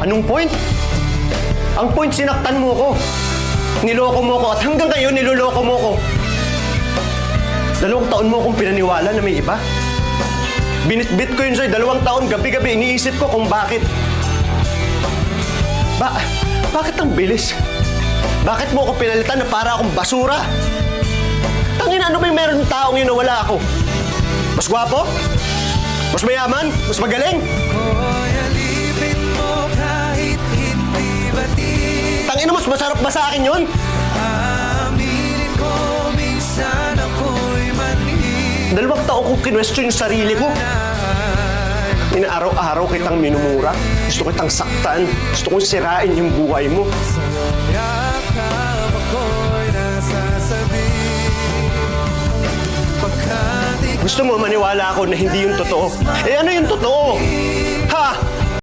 Anong point? Ang point, sinaktan mo ko. Niloko mo ko at hanggang ngayon niloloko mo ko. 2 taon mo akong pinaniwala na may iba. Binitbit ko yun sa'yo 2 taon, gabi-gabi iniisip ko kung bakit. Bakit ang bilis? Bakit mo ako pinalitan na para akong basura? Tangina, ano ba yung meron ng taong yun na wala ako? Mas gwapo? Mas mayaman? Mas magaling? Tangina, mas masarap ba sa akin yun? Aminin ko minsan ako'y mali. 2 taon kong kinwestiyon yung sarili ko. Inaaraw-araw kitang minumura. Gusto kitang saktan. Gusto kong sirain yung buhay mo. Yakap ako'y nasasabi. Pagkat Gusto mo maniwala ako na hindi yung totoo. Eh ano yung totoo?